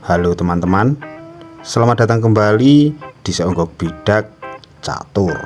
Halo teman-teman, selamat datang kembali di Seonggok Bidak Catur.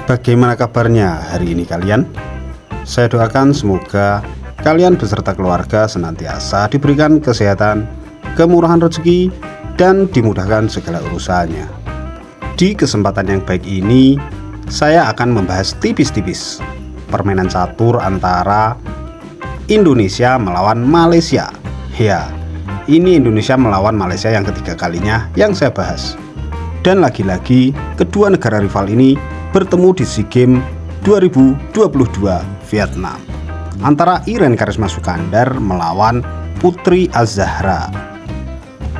Bagaimana kabarnya hari ini kalian? Saya doakan semoga kalian beserta keluarga senantiasa diberikan kesehatan, kemurahan rezeki, dan dimudahkan segala urusannya. Di kesempatan yang baik ini, saya akan membahas tipis-tipis permainan catur antara Indonesia melawan Malaysia. Ya, ini Indonesia melawan Malaysia yang ketiga kalinya yang saya bahas. Dan lagi-lagi kedua negara rival ini bertemu di SEA Games 2022 Vietnam antara Iren Karisma Sukandar melawan Putri Az-Zahra.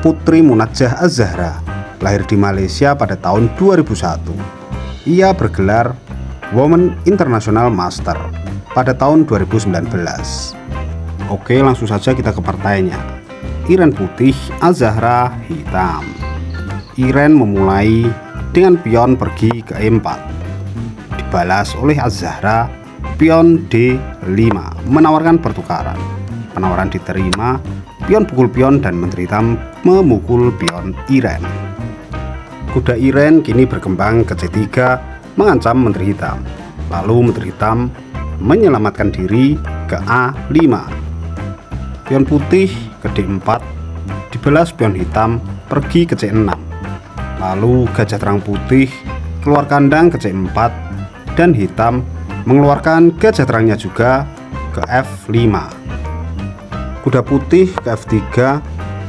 Putri Munajjah Az-Zahra lahir di Malaysia pada tahun 2001. Ia bergelar Women International Master pada tahun 2019. Oke, langsung saja kita ke partainya. Iren putih, Az-Zahra hitam. Iren memulai dengan pion pergi ke E4. Dibalas oleh Az-Zahra pion D5 menawarkan pertukaran. Penawaran diterima, pion pukul pion dan Menteri Hitam memukul pion Iren. Kuda Iren kini berkembang ke C3 mengancam Menteri Hitam. Lalu Menteri Hitam menyelamatkan diri ke A5. Pion putih ke D4, dibalas pion hitam pergi ke C6. Lalu gajah terang putih keluar kandang ke C4 dan hitam mengeluarkan gajah terangnya juga ke F5. Kuda putih ke F3,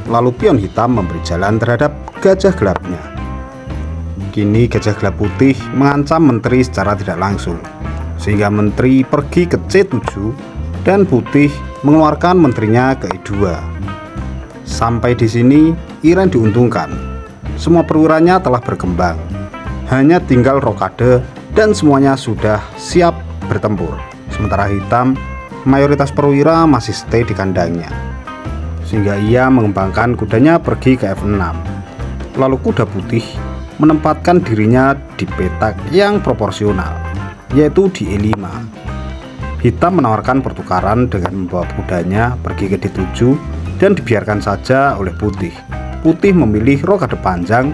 lalu pion hitam memberi jalan terhadap gajah gelapnya. Kini gajah gelap putih mengancam menteri secara tidak langsung, sehingga menteri pergi ke C7 dan putih mengeluarkan menterinya ke E2. Sampai di sini Iren diuntungkan. Semua perwiranya telah berkembang. Hanya tinggal rokade dan semuanya sudah siap bertempur. Sementara hitam mayoritas perwira masih stay di kandangnya, sehingga ia mengembangkan kudanya pergi ke F6. Lalu kuda putih menempatkan dirinya di petak yang proporsional, yaitu di E5. Hitam menawarkan pertukaran dengan membawa kudanya pergi ke D7 dan dibiarkan saja oleh putih. Putih memilih rokade panjang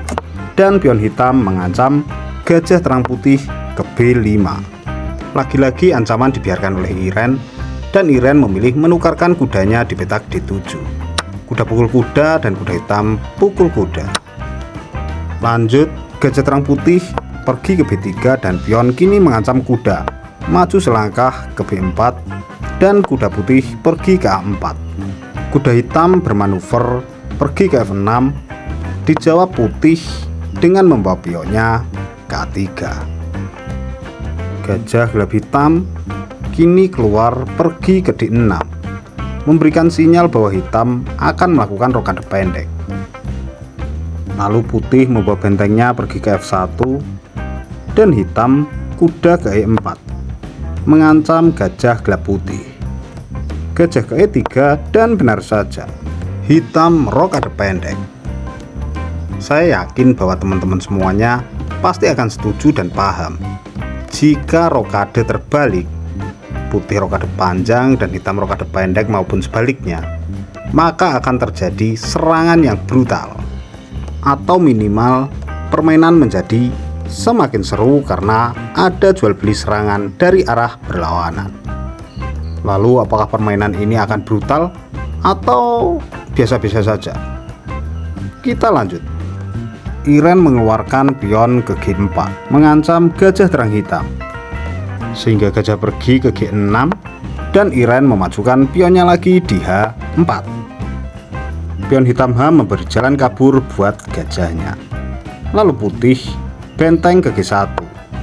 dan pion hitam mengancam gajah terang putih ke B5. Lagi-lagi ancaman dibiarkan oleh Iren dan Iren memilih menukarkan kudanya di petak D7. Kuda pukul kuda dan kuda hitam pukul kuda. Lanjut, gajah terang putih pergi ke B3 dan pion kini mengancam kuda maju selangkah ke B4 dan kuda putih pergi ke A4. Kuda hitam bermanuver pergi ke F6, dijawab putih dengan membawa pionnya ke A3. Gajah gelap hitam kini keluar pergi ke D6, memberikan sinyal bahwa hitam akan melakukan rokade pendek. Lalu putih membawa bentengnya pergi ke F1 dan hitam kuda ke E4, mengancam gajah gelap putih. Gajah ke E3 dan benar saja, hitam rokade pendek. Saya yakin bahwa teman-teman semuanya pasti akan setuju dan paham. Jika rokade terbalik, putih rokade panjang dan hitam rokade pendek maupun sebaliknya, maka akan terjadi serangan yang brutal. Atau minimal permainan menjadi semakin seru karena ada jual beli serangan dari arah berlawanan. Lalu apakah permainan ini akan brutal atau biasa-biasa saja? Kita lanjut. Iren mengeluarkan pion ke G4 mengancam gajah terang hitam, sehingga gajah pergi ke G6 dan Iren memajukan pionnya lagi di H4. Pion hitam H memberi jalan kabur buat gajahnya. Lalu putih benteng ke G1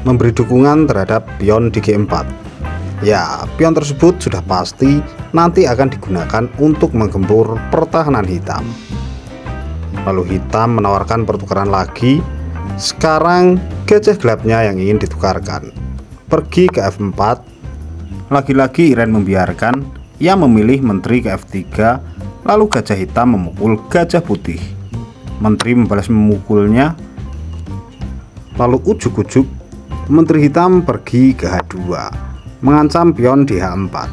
memberi dukungan terhadap pion di G4. Ya, pion tersebut sudah pasti nanti akan digunakan untuk menggempur pertahanan hitam. Lalu hitam menawarkan pertukaran lagi. Sekarang gajah gelapnya yang ingin ditukarkan pergi ke F4. Lagi-lagi Iren membiarkan. Ia memilih menteri ke F3. Lalu gajah hitam memukul gajah putih. Menteri membalas memukulnya. Lalu ujuk-ujuk Menteri hitam pergi ke H2 mengancam pion di H4.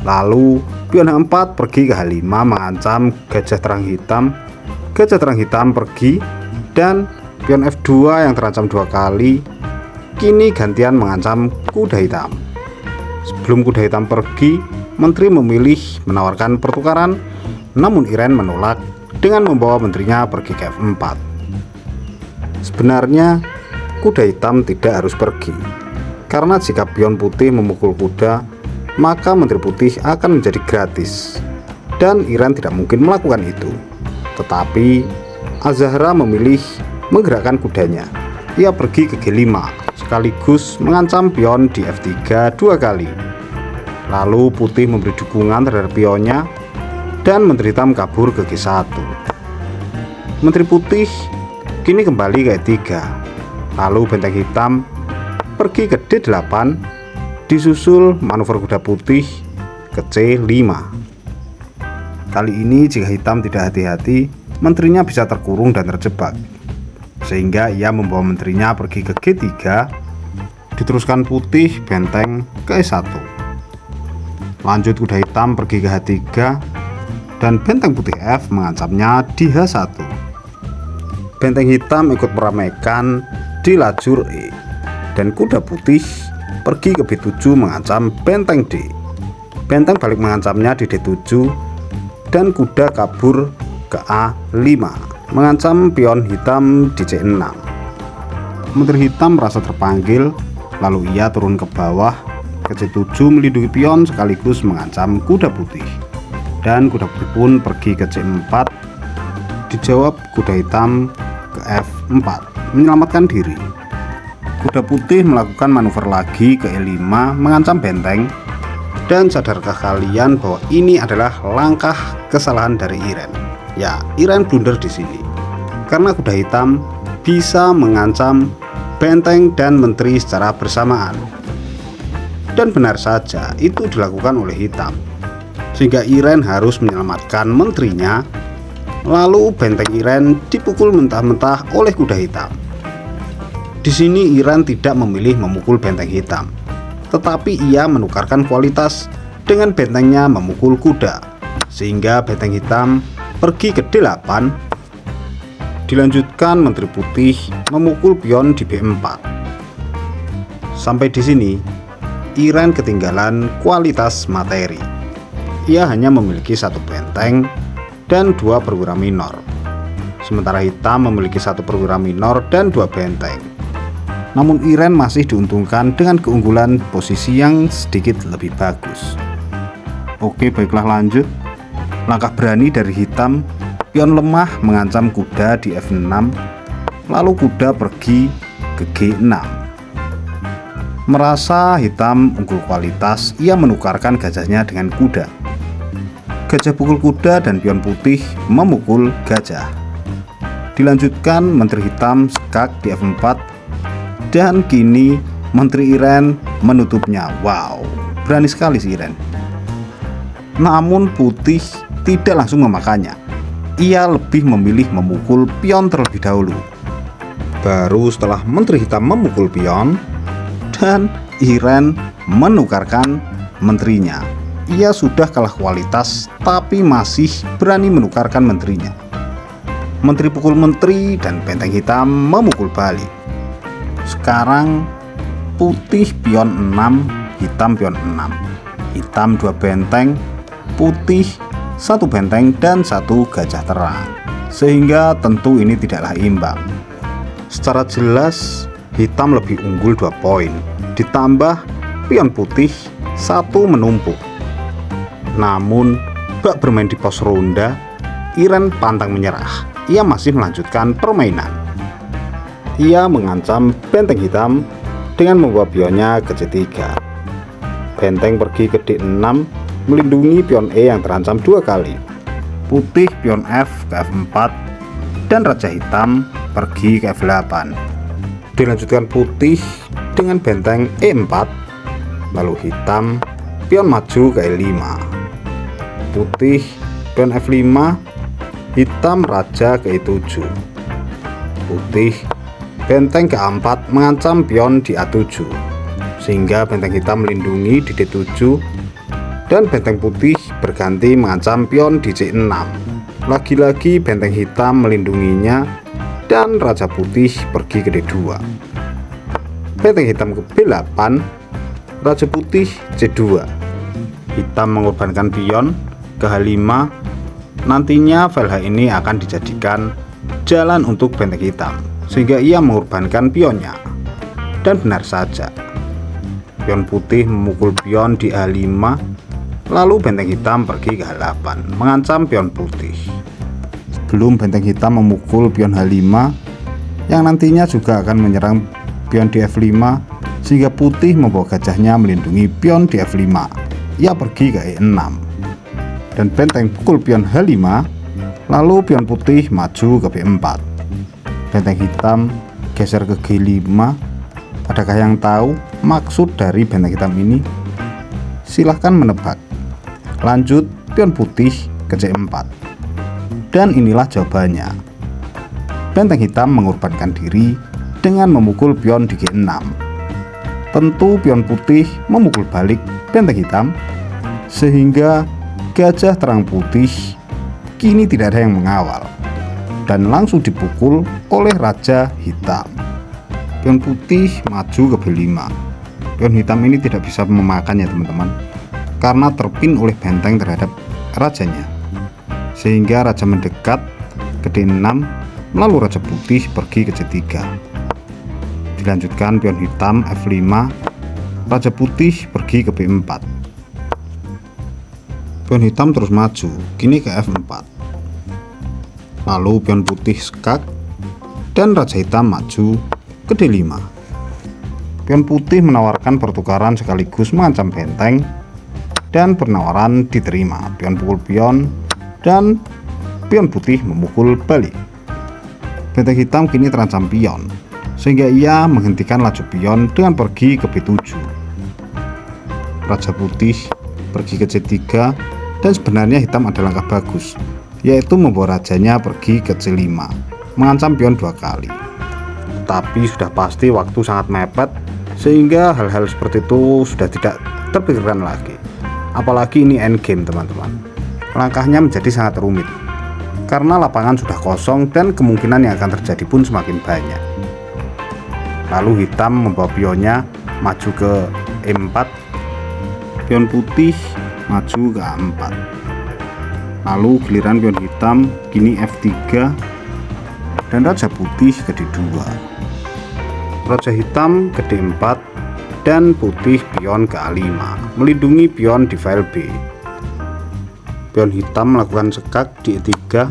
Lalu pion H4 pergi ke H5 mengancam gajah terang hitam. Gajah terang hitam pergi, dan pion F2 yang terancam 2 kali kini gantian mengancam kuda hitam. Sebelum kuda hitam pergi, menteri memilih menawarkan pertukaran, namun Iren menolak dengan membawa menterinya pergi ke F4. Sebenarnya kuda hitam tidak harus pergi, karena jika pion putih memukul kuda, maka menteri putih akan menjadi gratis, dan Iren tidak mungkin melakukan itu. Tetapi Az-Zahra memilih menggerakkan kudanya. Ia pergi ke G5 sekaligus mengancam pion di F3 2 kali. Lalu putih memberi dukungan terhadap pionnya, dan menteri hitam kabur ke G1. Menteri putih kini kembali ke E3. Lalu benteng hitam pergi ke D8, disusul manuver kuda putih ke C5. Kali ini jika hitam tidak hati-hati, menterinya bisa terkurung dan terjebak, sehingga ia membawa menterinya pergi ke G3. Diteruskan putih benteng ke E1. Lanjut kuda hitam pergi ke H3, dan benteng putih F mengancamnya di H1. Benteng hitam ikut meramaikan di lajur E, dan kuda putih pergi ke B7 mengancam benteng D. Benteng balik mengancamnya di D7, dan kuda kabur ke A5 mengancam pion hitam di C6. Menteri hitam merasa terpanggil, lalu ia turun ke bawah ke C7 melindungi pion sekaligus mengancam kuda putih, dan kuda putih pun pergi ke C4. Dijawab kuda hitam ke F4 menyelamatkan diri. Kuda putih melakukan manuver lagi ke E5 mengancam benteng. Dan sadarkah kalian bahwa ini adalah langkah kesalahan dari Iren? Ya, Iren blunder di sini karena kuda hitam bisa mengancam benteng dan menteri secara bersamaan. Dan benar saja itu dilakukan oleh hitam, sehingga Iren harus menyelamatkan menterinya. Lalu benteng Iren dipukul mentah-mentah oleh kuda hitam. Di sini Iren tidak memilih memukul benteng hitam, tetapi ia menukarkan kualitas dengan bentengnya memukul kuda, sehingga benteng hitam pergi ke D8. Dilanjutkan menteri putih memukul pion di B4. Sampai di sini Iren ketinggalan kualitas materi. Ia hanya memiliki 1 benteng dan 2 perwira minor, sementara hitam memiliki 1 perwira minor dan 2 benteng. Namun Iren masih diuntungkan dengan keunggulan posisi yang sedikit lebih bagus. Oke, baiklah, lanjut. Langkah berani dari hitam, pion lemah mengancam kuda di F6, lalu kuda pergi ke G6. Merasa hitam unggul kualitas, ia menukarkan gajahnya dengan kuda. Gajah pukul kuda dan pion putih memukul gajah. Dilanjutkan menteri hitam skak di F4, dan kini menteri Iren menutupnya. Wow, berani sekali si Iren. Namun putih tidak langsung memakannya. Ia lebih memilih memukul pion terlebih dahulu. Baru setelah menteri hitam memukul pion, dan Iren menukarkan menterinya. Ia sudah kalah kualitas, tapi masih berani menukarkan menterinya. Menteri pukul menteri dan benteng hitam memukul balik. Sekarang putih pion 6, hitam pion 6. Hitam 2 benteng, putih 1 benteng dan 1 gajah terang, sehingga tentu ini tidaklah imbang. Secara jelas hitam lebih unggul 2 poin, ditambah pion putih 1 menumpuk. Namun bak bermain di pos ronda, Iren pantang menyerah. Ia masih melanjutkan permainan. Ia mengancam benteng hitam dengan membawa pionnya ke C3. Benteng pergi ke D6 melindungi pion E yang terancam 2 kali. Putih pion F ke F4, dan raja hitam pergi ke F8. Dilanjutkan putih dengan benteng E4, lalu hitam pion maju ke E5. Putih pion F5, hitam raja ke E7. Putih benteng ke-4 mengancam pion di A7, sehingga benteng hitam melindungi di D7. Dan benteng putih berganti mengancam pion di C6. Lagi-lagi benteng hitam melindunginya dan raja putih pergi ke D2. Benteng hitam ke B8, raja putih C2. Hitam mengorbankan pion ke H5. Nantinya file H ini akan dijadikan jalan untuk benteng hitam, sehingga ia mengorbankan pionnya. Dan benar saja, pion putih memukul pion di A5. Lalu benteng hitam pergi ke H8 mengancam pion putih. Sebelum benteng hitam memukul pion H5 yang nantinya juga akan menyerang pion di F5, sehingga putih membawa gajahnya melindungi pion di F5. Ia pergi ke E6 dan benteng pukul pion H5. Lalu pion putih maju ke B4. Benteng hitam geser ke G5. Adakah yang tahu maksud dari benteng hitam ini? Silahkan menebak. Lanjut, pion putih ke C4. Dan inilah jawabannya. Benteng hitam mengorbankan diri dengan memukul pion di G6. Tentu pion putih memukul balik benteng hitam, sehingga gajah terang putih kini tidak ada yang mengawal dan langsung dipukul oleh raja hitam. Pion putih maju ke B5. Pion hitam ini tidak bisa memakannya teman-teman, karena terpin oleh benteng terhadap rajanya, sehingga raja mendekat ke D6. Lalu raja putih pergi ke C3. Dilanjutkan pion hitam F5. Raja putih pergi ke B4. Pion hitam terus maju, kini ke F4. Lalu pion putih skak dan raja hitam maju ke D5. Pion putih menawarkan pertukaran sekaligus mengancam benteng, dan penawaran diterima. Pion pukul pion dan pion putih memukul balik. Benteng hitam kini terancam pion, sehingga ia menghentikan laju pion dengan pergi ke B7. Raja putih pergi ke C3, dan sebenarnya hitam ada langkah bagus, yaitu membawa rajanya pergi ke C5, mengancam pion 2 kali. Tapi sudah pasti waktu sangat mepet, sehingga hal-hal seperti itu sudah tidak terpikirkan lagi. Apalagi ini endgame teman-teman. Langkahnya menjadi sangat rumit, karena lapangan sudah kosong dan kemungkinan yang akan terjadi pun semakin banyak. Lalu hitam membawa pionnya maju ke E4. Pion putih maju ke A4. Lalu giliran pion hitam kini F3, dan raja putih ke D2. Raja hitam ke D4 dan putih pion ke A5 melindungi pion di file B. Pion hitam melakukan sekak di E3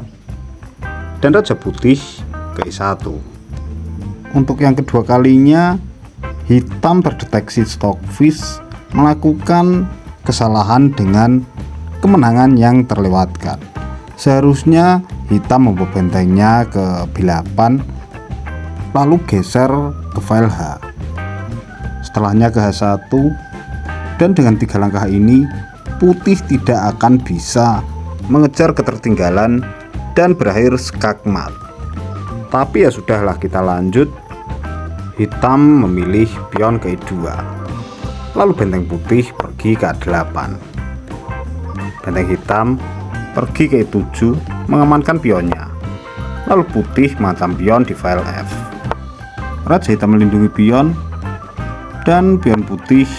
dan raja putih ke E1. Untuk yang kedua kalinya, hitam terdeteksi stockfish melakukan kesalahan dengan kemenangan yang terlewatkan. Seharusnya hitam membawa bentengnya ke B8, lalu geser ke file H, setelahnya ke H1, dan dengan 3 langkah ini putih tidak akan bisa mengejar ketertinggalan dan berakhir skakmat. Tapi ya sudahlah, kita lanjut. Hitam memilih pion ke E2, lalu benteng putih pergi ke A8. Benteng hitam pergi ke E7 mengamankan pionnya, lalu putih mengancam pion di file F. Raja hitam melindungi pion dan pion putih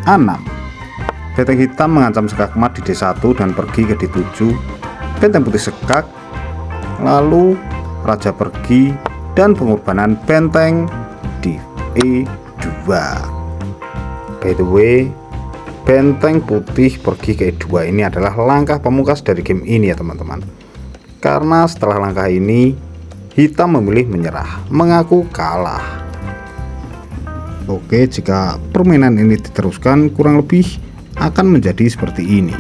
A6. Benteng hitam mengancam skakmat di D1 dan pergi ke D7. Benteng putih sekak, lalu raja pergi dan pengorbanan benteng di E2. By the way, benteng putih pergi ke E2 ini adalah langkah pamungkas dari game ini ya teman-teman. Karena setelah langkah ini, hitam memilih menyerah, mengaku kalah. Oke, jika permainan ini diteruskan, kurang lebih akan menjadi seperti ini.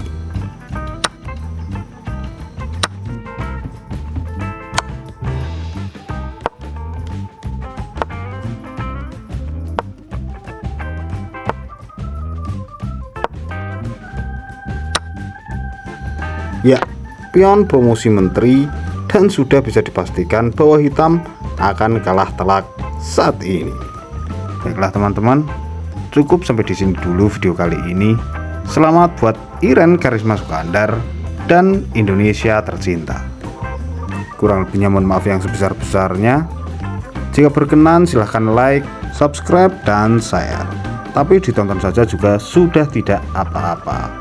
Ya, pion promosi menteri, dan sudah bisa dipastikan bahwa hitam akan kalah telak saat ini. Baiklah teman-teman, cukup sampai di sini dulu video kali ini. Selamat buat Iren Karisma Sukandar dan Indonesia tercinta. Kurang lebihnya mohon maaf yang sebesar-besarnya. Jika berkenan silahkan like, subscribe, dan share. Tapi ditonton saja juga sudah tidak apa-apa.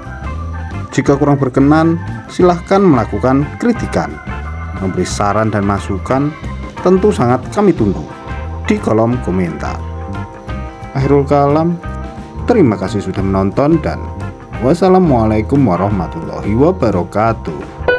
Jika kurang berkenan silahkan melakukan kritikan, memberi saran dan masukan, tentu sangat kami tunggu di kolom komentar. Akhirul kalam, terima kasih sudah menonton dan wassalamualaikum warahmatullahi wabarakatuh.